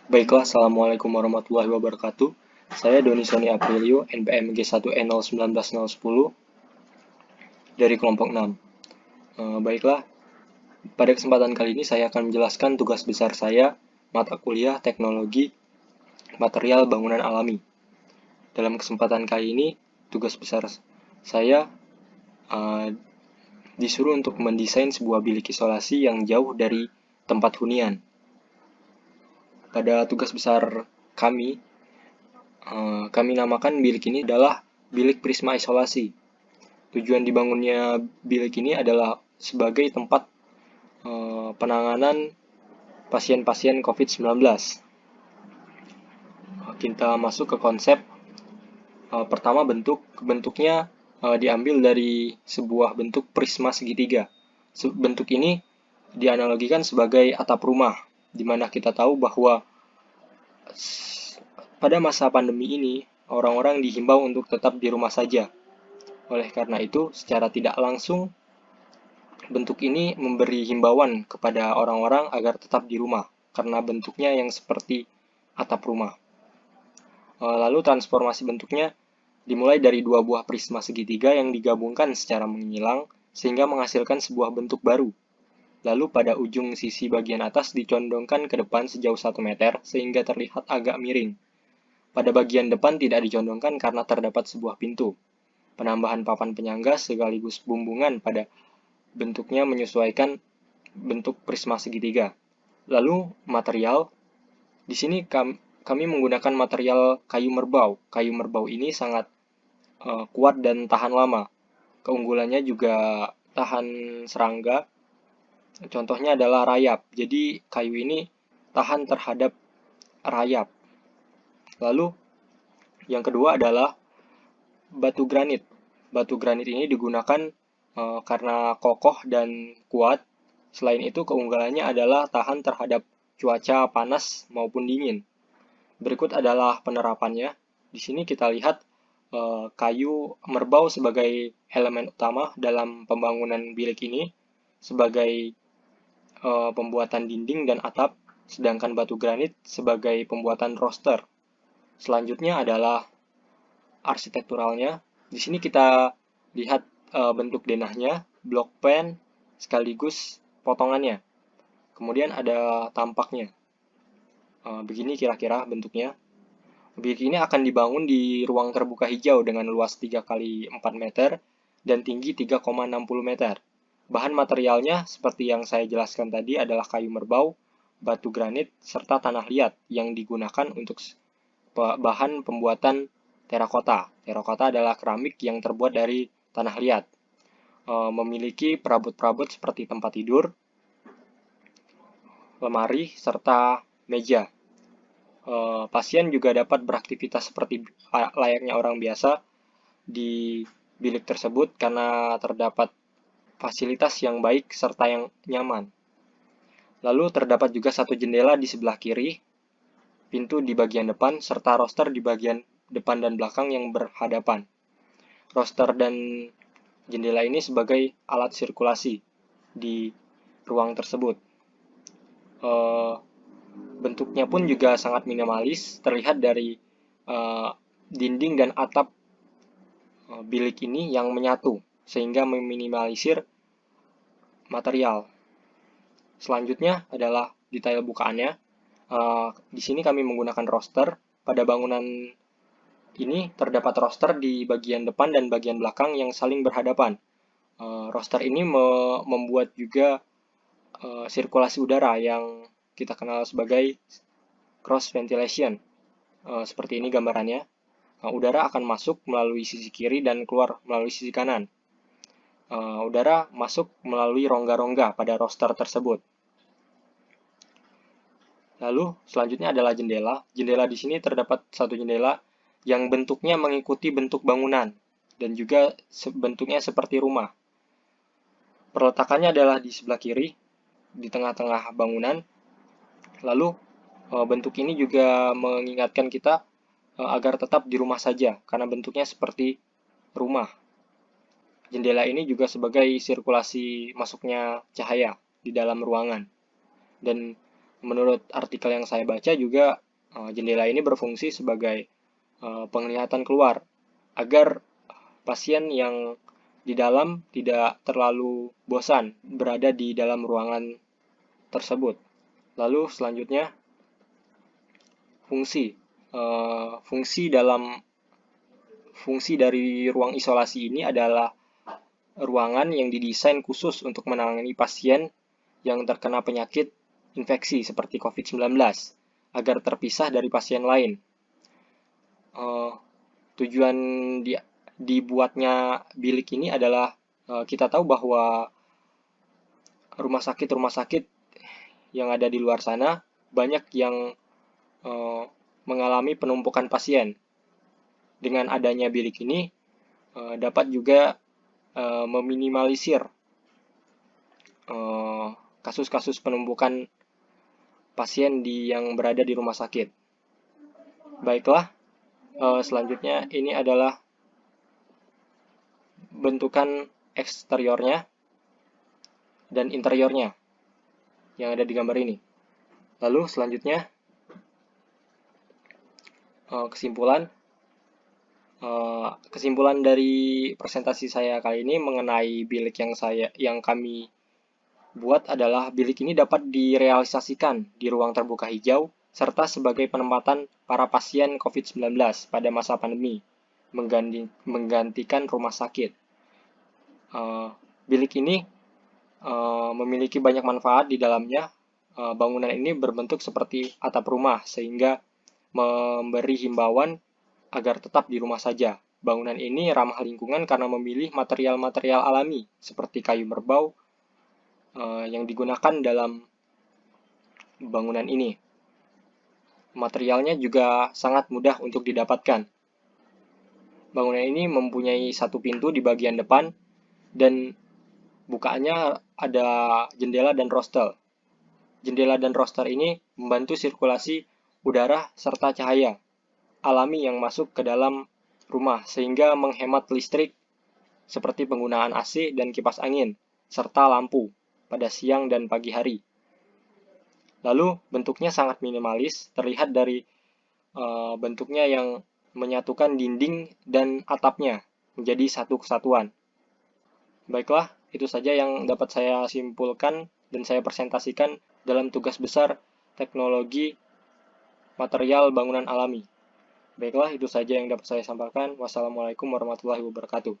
Baiklah, Assalamualaikum warahmatullahi wabarakatuh. Saya Doni Sony Aprilio, NPM G1E019010 dari kelompok 6. Baiklah, pada kesempatan kali ini saya akan menjelaskan tugas besar saya, mata kuliah Teknologi Material Bangunan Alami. Dalam kesempatan kali ini, tugas besar saya disuruh untuk mendesain sebuah bilik isolasi yang jauh dari tempat hunian. Pada tugas besar kami namakan bilik ini adalah bilik prisma isolasi. Tujuan dibangunnya bilik ini adalah sebagai tempat penanganan pasien-pasien COVID-19. Kita masuk ke konsep. Pertama, bentuknya diambil dari sebuah bentuk prisma segitiga. Bentuk ini dianalogikan sebagai atap rumah, di mana kita tahu bahwa pada masa pandemi ini, orang-orang dihimbau untuk tetap di rumah saja. Oleh karena itu, secara tidak langsung, bentuk ini memberi himbauan kepada orang-orang agar tetap di rumah, karena bentuknya yang seperti atap rumah. Lalu transformasi bentuknya dimulai dari dua buah prisma segitiga yang digabungkan secara menyilang, sehingga menghasilkan sebuah bentuk baru. Lalu pada ujung sisi bagian atas dicondongkan ke depan sejauh 1 meter, sehingga terlihat agak miring. Pada bagian depan tidak dicondongkan karena terdapat sebuah pintu. Penambahan papan penyangga sekaligus bumbungan pada bentuknya menyesuaikan bentuk prisma segitiga. Lalu material, di sini kami menggunakan material kayu merbau. Kayu merbau ini sangat kuat dan tahan lama. Keunggulannya juga tahan serangga. Contohnya adalah rayap. Jadi kayu ini tahan terhadap rayap. Lalu yang kedua adalah batu granit. Batu granit ini digunakan karena kokoh dan kuat. Selain itu, keunggulannya adalah tahan terhadap cuaca panas maupun dingin. Berikut adalah penerapannya. Di sini kita lihat kayu merbau sebagai elemen utama dalam pembangunan bilik ini, sebagai pembuatan dinding dan atap, sedangkan batu granit sebagai pembuatan roster. Selanjutnya adalah arsitekturalnya. Di sini kita lihat bentuk denahnya, blok pen, sekaligus potongannya. Kemudian ada tampaknya. Begini kira-kira bentuknya. Bilik ini akan dibangun di ruang terbuka hijau dengan luas 3 kali 4 meter dan tinggi 3,60 meter. Bahan materialnya seperti yang saya jelaskan tadi adalah kayu merbau, batu granit, serta tanah liat yang digunakan untuk bahan pembuatan terakota. Terakota adalah keramik yang terbuat dari tanah liat. Memiliki perabot-perabot seperti tempat tidur, lemari, serta meja. Pasien juga dapat beraktivitas seperti layaknya orang biasa di bilik tersebut karena terdapat fasilitas yang baik serta yang nyaman. Lalu terdapat juga satu jendela di sebelah kiri, pintu di bagian depan, serta roster di bagian depan dan belakang yang berhadapan. Roster dan jendela ini sebagai alat sirkulasi di ruang tersebut. Bentuknya pun juga sangat minimalis, terlihat dari dinding dan atap bilik ini yang menyatu, sehingga meminimalisir material. Selanjutnya adalah detail bukaannya. Di sini kami menggunakan roster. Pada bangunan ini terdapat roster di bagian depan dan bagian belakang yang saling berhadapan. Roster ini membuat juga sirkulasi udara yang kita kenal sebagai cross ventilation. Seperti ini gambarannya. Udara akan masuk melalui sisi kiri dan keluar melalui sisi kanan. Udara masuk melalui rongga-rongga pada roster tersebut. Lalu selanjutnya adalah jendela. Jendela di sini terdapat satu jendela yang bentuknya mengikuti bentuk bangunan dan juga bentuknya seperti rumah. Perletakannya adalah di sebelah kiri, di tengah-tengah bangunan. Lalu bentuk ini juga mengingatkan kita agar tetap di rumah saja karena bentuknya seperti rumah. Jendela ini juga sebagai sirkulasi masuknya cahaya di dalam ruangan. Dan Menurut artikel yang saya baca juga, jendela ini berfungsi sebagai penglihatan keluar agar pasien yang di dalam tidak terlalu bosan berada di dalam ruangan tersebut. Lalu selanjutnya fungsi. Fungsi dari ruang isolasi ini adalah ruangan yang didesain khusus untuk menangani pasien yang terkena penyakit infeksi seperti COVID-19 agar terpisah dari pasien lain. Tujuan dibuatnya bilik ini adalah kita tahu bahwa rumah sakit yang ada di luar sana banyak yang mengalami penumpukan pasien. Dengan adanya bilik ini dapat juga meminimalisir kasus-kasus penumpukan pasien yang berada di rumah sakit. Baiklah, selanjutnya ini adalah bentukan eksteriornya dan interiornya yang ada di gambar ini. Lalu selanjutnya kesimpulan dari presentasi saya kali ini mengenai bilik yang kami buat adalah bilik ini dapat direalisasikan di ruang terbuka hijau serta sebagai penempatan para pasien COVID-19 pada masa pandemi, menggantikan rumah sakit. Bilik ini memiliki banyak manfaat di dalamnya. Bangunan ini berbentuk seperti atap rumah sehingga memberi himbauan agar tetap di rumah saja. Bangunan ini ramah lingkungan karena memilih material-material alami seperti kayu merbau yang digunakan dalam bangunan ini. Materialnya juga sangat mudah untuk didapatkan. Bangunan ini mempunyai satu pintu di bagian depan dan bukaannya ada jendela dan roster. Jendela dan roster ini membantu sirkulasi udara serta cahaya alami yang masuk ke dalam rumah sehingga menghemat listrik seperti penggunaan AC dan kipas angin serta lampu pada siang dan pagi hari. Lalu bentuknya sangat minimalis, terlihat dari bentuknya yang menyatukan dinding dan atapnya menjadi satu kesatuan. Baiklah, itu saja yang dapat saya simpulkan dan saya presentasikan dalam tugas besar teknologi material bangunan alami. Baiklah, itu saja yang dapat saya sampaikan. Wassalamualaikum warahmatullahi wabarakatuh.